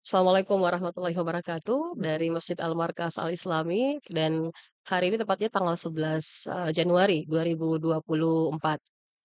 Assalamualaikum warahmatullahi wabarakatuh, dari Masjid Al-Markas Al-Islami dan hari ini tepatnya tanggal 11, Januari 2024.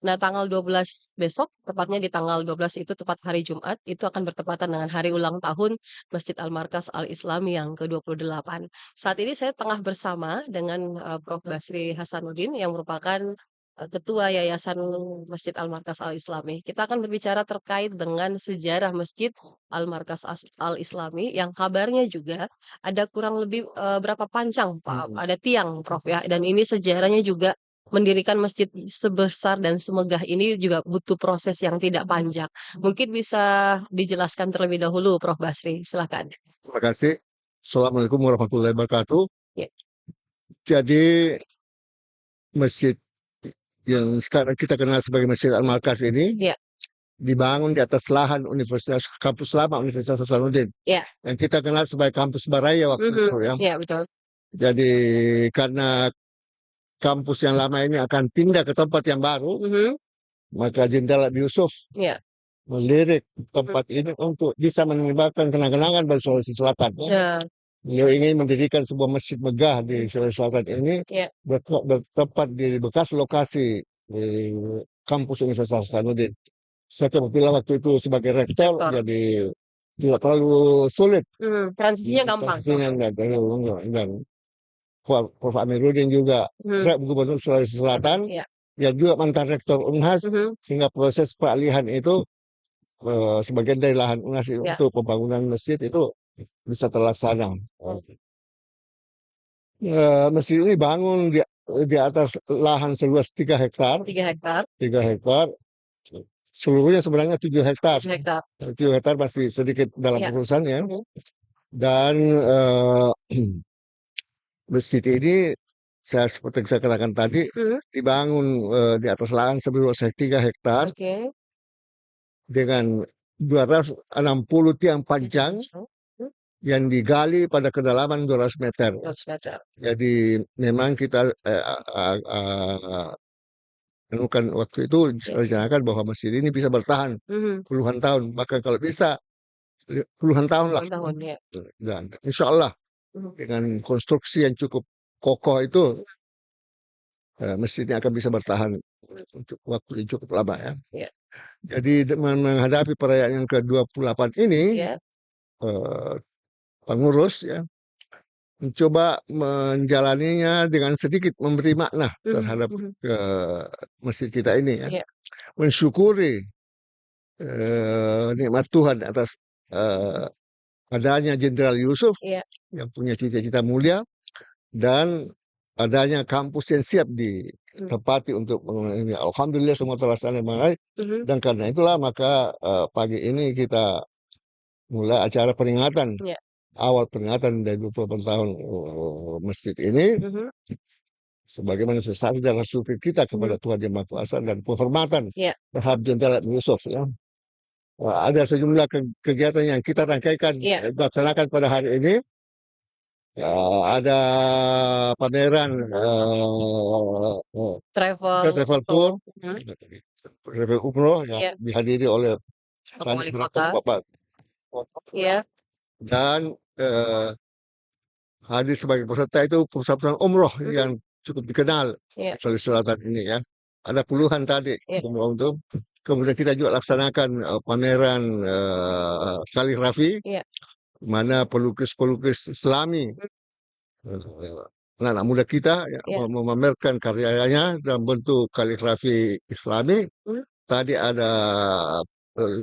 Nah, tanggal 12 besok, tepatnya di tanggal 12 itu tepat hari Jumat, itu akan bertepatan dengan hari ulang tahun Masjid Al-Markas Al-Islami yang ke-28. Saat ini saya tengah bersama dengan, Prof. Basri Hasanuddin yang merupakan, Ketua Yayasan Masjid Al-Markas Al-Islami. Kita akan berbicara terkait dengan sejarah Masjid Al-Islami yang kabarnya juga ada kurang lebih, berapa panjang, Pak, ada tiang, Prof, ya, dan ini sejarahnya juga mendirikan masjid sebesar dan semegah ini juga butuh proses yang tidak panjang. Mungkin bisa dijelaskan terlebih dahulu, Prof. Basri, silakan. Terima kasih. Assalamualaikum warahmatullahi wabarakatuh. Ya. Jadi masjid yang sekarang kita kenal sebagai Masjid Al-Markas ini Ya. dibangun di atas lahan Universitas Kampus Lama Universitas Hasanuddin Ya. yang kita kenal sebagai Kampus Baraya waktu itu ya. Ya, betul. Jadi karena kampus yang lama ini akan pindah ke tempat yang baru, maka Jenderal Abi Yusuf Ya. melirik tempat ini untuk bisa menyebarkan kenang-kenangan bagi Sulawesi Selatan. Ya. Beliau ingin mendirikan sebuah masjid megah di Sulawesi Selatan ini Ya. bertempat di bekas lokasi di kampus Universitas Hasanuddin. Saya kebetulan waktu itu sebagai rektor, jadi tidak terlalu sulit. Transisinya gampang. Dan Prof. Amiruddin juga Gubernur Sulawesi Selatan, yang juga mantan rektor UNHAS, sehingga proses peralihan itu sebagian dari lahan UNHAS untuk pembangunan masjid itu bisa terlaksana. Masjid ini bangun di atas lahan seluas 3 hektar. 3 hektar. 3 hektar. Seluruhnya sebenarnya 7 hektar. 7 hektar. 7 hektar masih sedikit dalam urusan ya. Dan masjid ini seperti saya katakan tadi dibangun di atas lahan seluas 3 hektar dengan 260 tiang panjang yang digali pada kedalaman 200 meter. 200 meter. Jadi memang kita menemukan waktu itu direncanakan bahwa masjid ini bisa bertahan puluhan tahun, bahkan kalau bisa puluhan tahun lah. Dan insya Allah dengan konstruksi yang cukup kokoh itu masjid ini akan bisa bertahan untuk waktu yang cukup lama ya. Jadi menghadapi perayaan yang ke-28 ini, pengurus ya mencoba menjalaninya dengan sedikit memberi makna terhadap masjid kita ini ya. Mensyukuri nikmat Tuhan atas adanya Jenderal Yusuf yang punya cita-cita mulia dan adanya kampus yang siap ditempati untuk ini. Alhamdulillah semua terlaksana dengan baik. Dan karena itulah maka pagi ini kita mulai acara peringatan. Awal peringatan dari 28 tahun masjid ini sebagai manifestasi dan syukur kita kepada Tuhan Yang Maha Kuasa dan penghormatan terhadap Jenderal Yusuf ya. Ada sejumlah kegiatan yang kita rangkaikan laksanakan pada hari ini. Ada pameran travel tour, travel umroh yang dihadiri oleh Bapak dan hadir sebagai peserta itu perusahaan umroh yang cukup dikenal Sulawesi Selatan ini ya. Ada puluhan tadi umroh itu. Kemudian kita juga laksanakan pameran kaligrafi, mana pelukis-pelukis Islami, anak-anak muda kita memamerkan karyanya dalam bentuk kaligrafi Islami. Tadi ada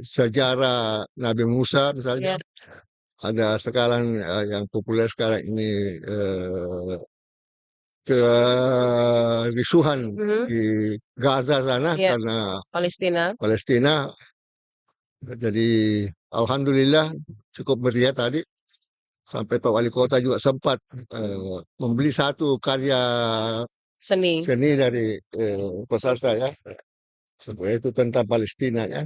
sejarah Nabi Musa misalnya. Ada sekarang yang populer sekarang ini kerisuhan di Gaza sana karena Palestina. Jadi alhamdulillah cukup meriah tadi. Sampai Pak Wali Kota juga sempat membeli satu karya seni dari peserta ya. Supaya itu tentang Palestina ya.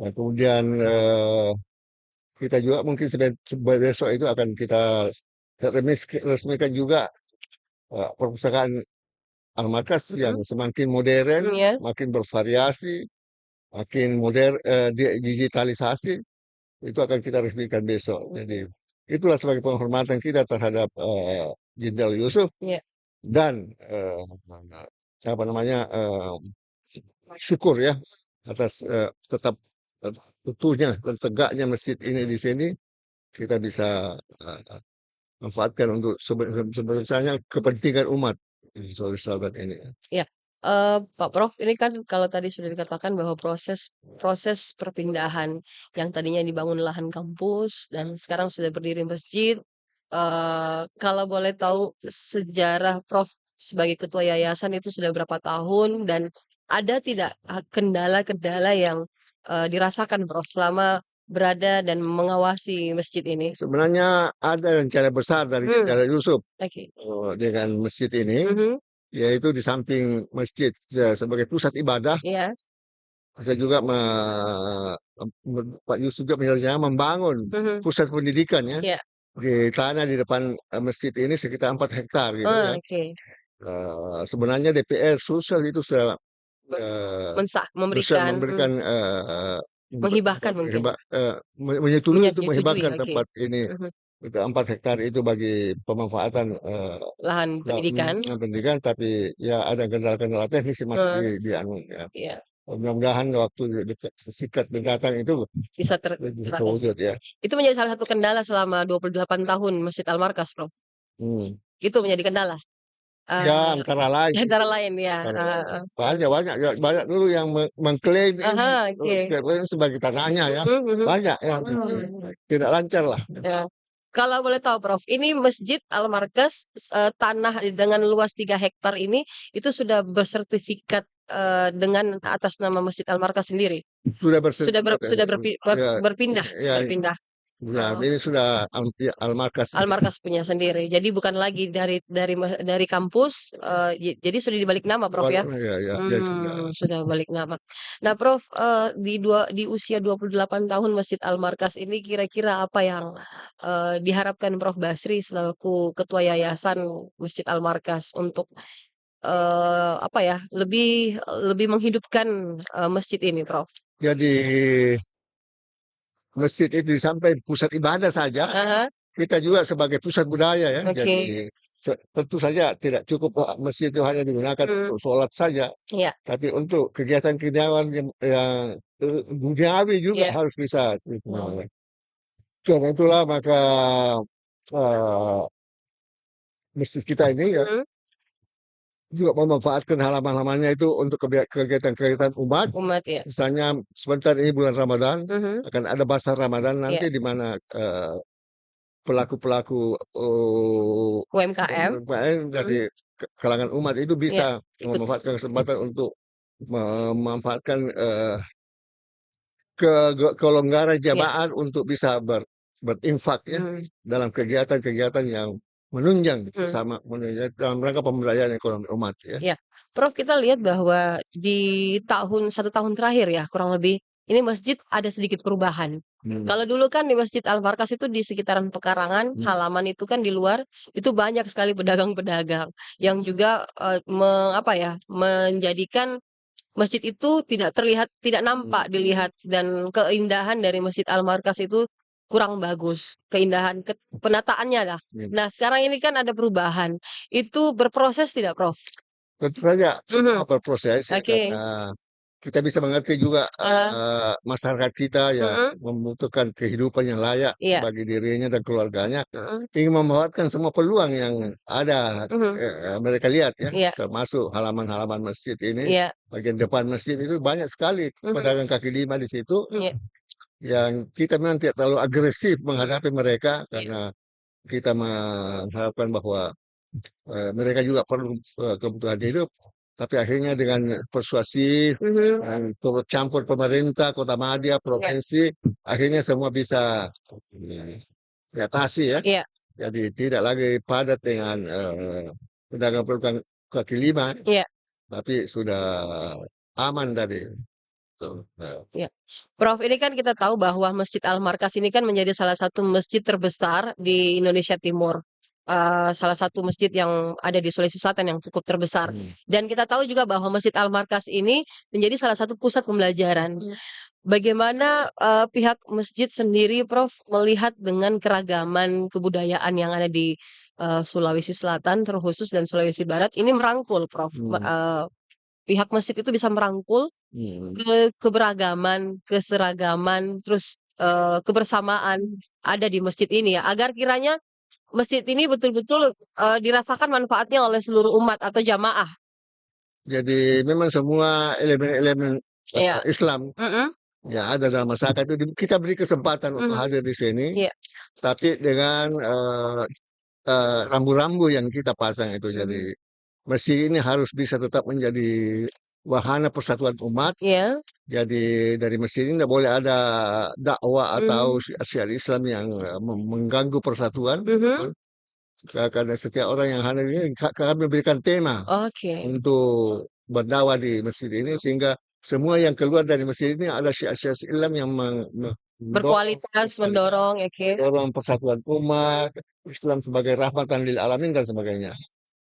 Nah, kemudian kita juga mungkin besok itu akan kita resmikan juga perpustakaan Al-Markas yang semakin modern, makin bervariasi, makin modern, digitalisasi. itu akan kita resmikan besok. Jadi itulah sebagai penghormatan kita terhadap Jenderal Yusuf Iya. dan apa namanya syukur ya atas tetap utuhnya dan tegaknya masjid ini di sini kita bisa manfaatkan untuk sebesarnya kepentingan umat di Sulawesi Selatan ini. Iya, Pak Prof, ini kan kalau tadi sudah dikatakan bahwa proses proses perpindahan yang tadinya dibangun lahan kampus dan sekarang sudah berdiri masjid, kalau boleh tahu sejarah Prof sebagai ketua yayasan itu sudah berapa tahun dan ada tidak, kendala-kendala yang, dirasakan Prof selama berada dan mengawasi masjid ini? Sebenarnya ada rencana besar dari Jenderal Yusuf Oke. dengan masjid ini, Mhm, yaitu di samping masjid sebagai pusat ibadah, iya, saya juga Pak Yusuf juga menyelesaikan membangun mhm, pusat pendidikan ya iya. di tanah di depan masjid ini sekitar 4 hektar gitu ya. Oke. Sebenarnya DPR Sulsel itu sudah Memberikan memberikan menghibahkan mungkin? menyetujui untuk Menyetujui, menghibahkan oke. tempat ini Mhm. itu 4 hektar itu bagi pemanfaatan Lahan pendidikan? pendidikan, tapi ya ada kendala-kendala teknis yang masih Eee, di anu ya. iya, Mudah-mudahan waktu dekat sikat mendatang itu bisa bisa teratasi. terwujud ya. Itu menjadi salah satu kendala selama 28 tahun Masjid Al-Markas, Prof? Hmm. Itu menjadi kendala? Ya Eee, antara lain sih. antara lain ya? Antara lain. Heeh. Banyak banyak ya, banyak dulu yang mengklaim ini Oke. sebagai tanahnya ya. Mhm, mhm. Banyak yang tidak lancar lah. Ya. Kalau boleh tahu Prof, ini Masjid Al-Markas, tanah dengan luas 3 hektar ini, itu sudah bersertifikat, dengan atas nama Masjid Al-Markas sendiri? Sudah Sudah bersertifikat sudah ya, berpindah ya, berpindah? ya Oh, ini sudah Al-Markas ini. Al-Markas punya sendiri. Jadi bukan lagi dari kampus, jadi sudah dibalik nama Prof ya? Ya, ya, ya sudah. Sudah balik nama. Nah Prof, di usia 28 tahun Masjid Al-Markas ini kira-kira apa yang, diharapkan Prof Basri selaku ketua yayasan Masjid Al-Markas untuk, apa ya, lebih lebih menghidupkan, masjid ini Prof? Jadi masjid itu sampai pusat ibadah saja, Ah. kita juga sebagai pusat budaya ya. Oke. Jadi tentu saja tidak cukup masjid itu hanya digunakan Mmm, untuk sholat saja, iya, tapi untuk kegiatan-kegiatan yang duniawi juga iya. harus bisa. Mmm, Nah, karena itulah maka eh, masjid kita ini ya mhm, juga memanfaatkan halaman-halamannya itu untuk kegiatan-kegiatan umat. umat ya? Misalnya sebentar ini bulan Ramadan, Mhm, akan ada bazar Ramadan iya. nanti di mana pelaku-pelaku UMKM? UMKM Mhm, dari kalangan umat itu iya, bisa ikut, memanfaatkan kesempatan untuk memanfaatkan kelonggaran iya, jamaah untuk bisa berinfak ya mmm, dalam kegiatan-kegiatan yang menunjang mhm. sesama dalam rangka pemberdayaan ekonomi umat ya. Iya. Prof, kita lihat bahwa di 1 tahun terakhir ya, kurang lebih, ini masjid ada sedikit perubahan. Hmm. Kalau dulu kan di Masjid Al-Markas itu di sekitaran pekarangan, halaman itu kan di luar, itu banyak sekali pedagang-pedagang yang juga, apa ya, menjadikan masjid itu tidak terlihat tidak nampak dilihat dan keindahan dari Masjid Al-Markas itu kurang bagus, keindahan penataannya lah. Hmm. Nah, sekarang ini kan ada perubahan, itu berproses tidak, Prof? Tentu saja semua Mhm, berproses ya oke, karena kita bisa mengerti juga heeh, masyarakat kita yang mhm, membutuhkan kehidupan yang layak iya, bagi dirinya dan keluarganya mhm, ingin memanfaatkan semua peluang yang ada mhm, mereka lihat ya iya, termasuk halaman-halaman masjid ini iya, bagian depan masjid itu banyak sekali mhm, pedagang kaki lima di situ iya, yang kita memang tidak terlalu agresif mhm, menghadapi mereka iya, karena kita mengharapkan bahwa mereka juga perlu kebutuhan hidup, tapi akhirnya dengan persuasif mhm, dan turut campur pemerintah, Kota Madia, iya, provinsi, akhirnya semua bisa diatasi ya. iya, Jadi tidak lagi padat dengan pedagang-pedagang kaki lima, iya, tapi sudah aman dari itu. iya. Prof, ini kan kita tahu bahwa Masjid Al-Markas ini kan menjadi salah satu masjid terbesar di Indonesia Timur. salah satu masjid yang ada di Sulawesi Selatan yang cukup terbesar. Dan kita tahu juga bahwa Masjid Al-Markas ini menjadi salah satu pusat pembelajaran. Bagaimana, pihak masjid sendiri Prof melihat dengan keragaman kebudayaan yang ada di, Sulawesi Selatan terkhusus dan Sulawesi Barat ini merangkul Prof, pihak masjid itu bisa merangkul keberagaman, keseragaman, terus, kebersamaan ada di masjid ini ya, agar kiranya masjid ini betul-betul, dirasakan manfaatnya oleh seluruh umat atau jamaah. Jadi memang semua elemen-elemen Iya. Islam yang ada dalam masyarakat itu kita beri kesempatan untuk hadir di sini, Iya. tapi dengan rambu-rambu yang kita pasang itu. Jadi masjid ini harus bisa tetap menjadi wahana persatuan umat. Iya. Jadi dari masjid ini tidak boleh ada dakwah atau syiar Islam yang mengganggu persatuan. Karena setiap orang yang hadir ini kami berikan tema untuk berdakwah di masjid ini, sehingga semua yang keluar dari masjid ini ada syiar-syiar Islam yang berkualitas, mendorong persatuan umat, Islam sebagai rahmatan lil alamin dan sebagainya.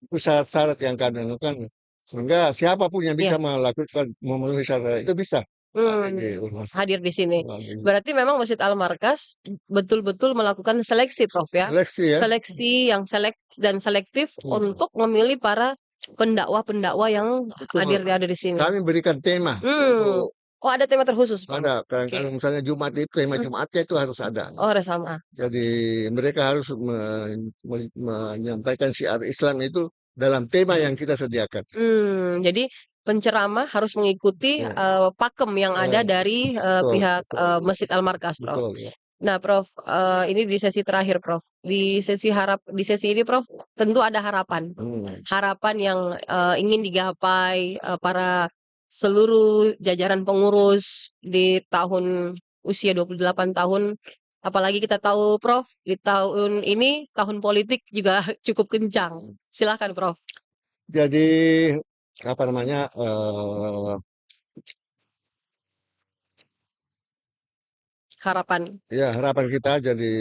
Itu syarat-syarat yang kami lakukan, sehingga siapapun yang bisa melakukan memenuhi syarat itu bisa hadir di sini. Berarti memang Masjid Al-Markas betul-betul melakukan seleksi Prof ya. Seleksi yang selektif untuk memilih para pendakwa-pendakwa yang ada di sini. Kami berikan tema. Oh, ada tema terkhusus, Prof? Ada. Kadang-kadang misalnya Jumat itu tema Jumatnya itu harus ada. Oh, harus sama. Jadi mereka harus menyampaikan syiar Islam itu dalam tema yang kita sediakan. Jadi penceramah harus mengikuti pakem yang ada dari pihak Masjid Al-Markas, Prof. Nah, Prof, ini di sesi terakhir, Prof. Di sesi ini, Prof, tentu ada harapan. Harapan yang ingin digapai para seluruh jajaran pengurus di usia 28 tahun. Apalagi kita tahu, Prof, di tahun ini tahun politik juga cukup kencang. Silakan, Prof. Jadi apa namanya? Harapan. Ya, harapan kita jadi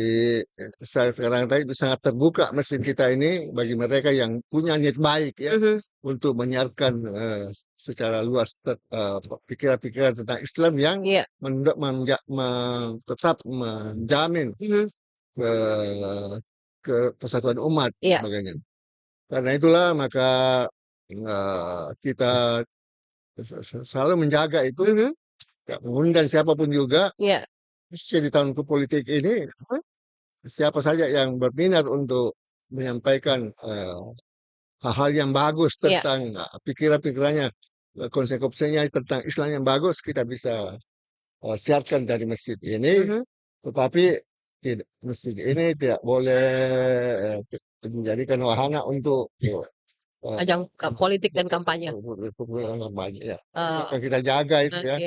sekarang tadi sangat terbuka masjid kita ini bagi mereka yang punya niat baik ya untuk menyiarkan secara luas pikiran-pikiran tentang Islam yang tetap menjamin ke persatuan umat sebagainya. Karena itulah maka kita selalu menjaga itu, mengundang siapapun juga. Di tahun politik ini, siapa saja yang berminat untuk menyampaikan hal-hal yang bagus tentang pikiran-pikirannya, konsep-konsepnya tentang Islam yang bagus, kita bisa siarkan dari masjid ini. Tetapi masjid ini tidak boleh menjadikan wahana untuk ajang politik dan kampanye. Ya. Akan kita jaga itu ya.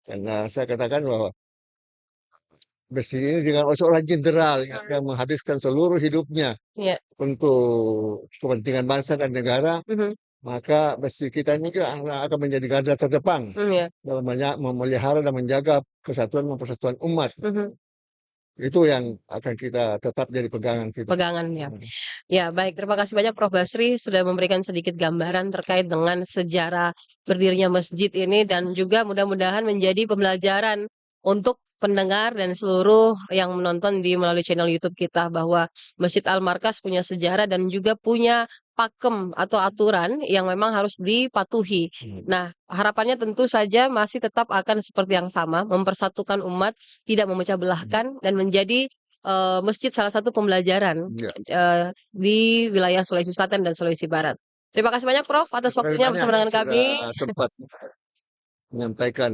Karena saya katakan bahwa masjid ini dengan seorang jenderal yang menghabiskan seluruh hidupnya untuk kepentingan bangsa dan negara, maka masjid kita ini akan menjadi garda terdepan dalam memelihara dan menjaga kesatuan dan persatuan umat. Itu yang akan kita tetap jadi pegangan kita. Pegangan ya. Ya, baik. Terima kasih banyak Prof Basri sudah memberikan sedikit gambaran terkait dengan sejarah berdirinya masjid ini, dan juga mudah-mudahan menjadi pembelajaran untuk pendengar dan seluruh yang menonton melalui channel YouTube kita, bahwa Masjid Al-Markas punya sejarah dan juga punya pakem atau aturan yang memang harus dipatuhi. Nah, harapannya tentu saja masih tetap akan seperti yang sama, mempersatukan umat, tidak memecah belahkan, dan menjadi masjid salah satu pembelajaran di wilayah Sulawesi Selatan dan Sulawesi Barat. Terima kasih banyak Prof atas waktunya bersama dengan kami. Sempat menyampaikan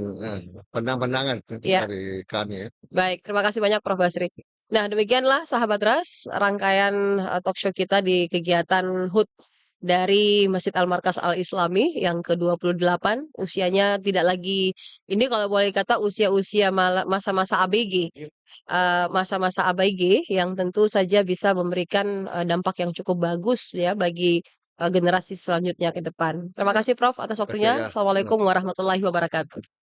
pandangan-pandangan dari kami. Baik, terima kasih banyak Prof Basri. Nah, demikianlah sahabat Ras, rangkaian talk show kita di kegiatan HUT dari Masjid Al-Markas Al-Islami yang ke-28. Usianya tidak lagi, ini kalau boleh kata usia-usia masa-masa ABG. Masa-masa ABG yang tentu saja bisa memberikan dampak yang cukup bagus ya bagi generasi selanjutnya ke depan. Terima kasih Prof atas waktunya. Assalamualaikum warahmatullahi wabarakatuh.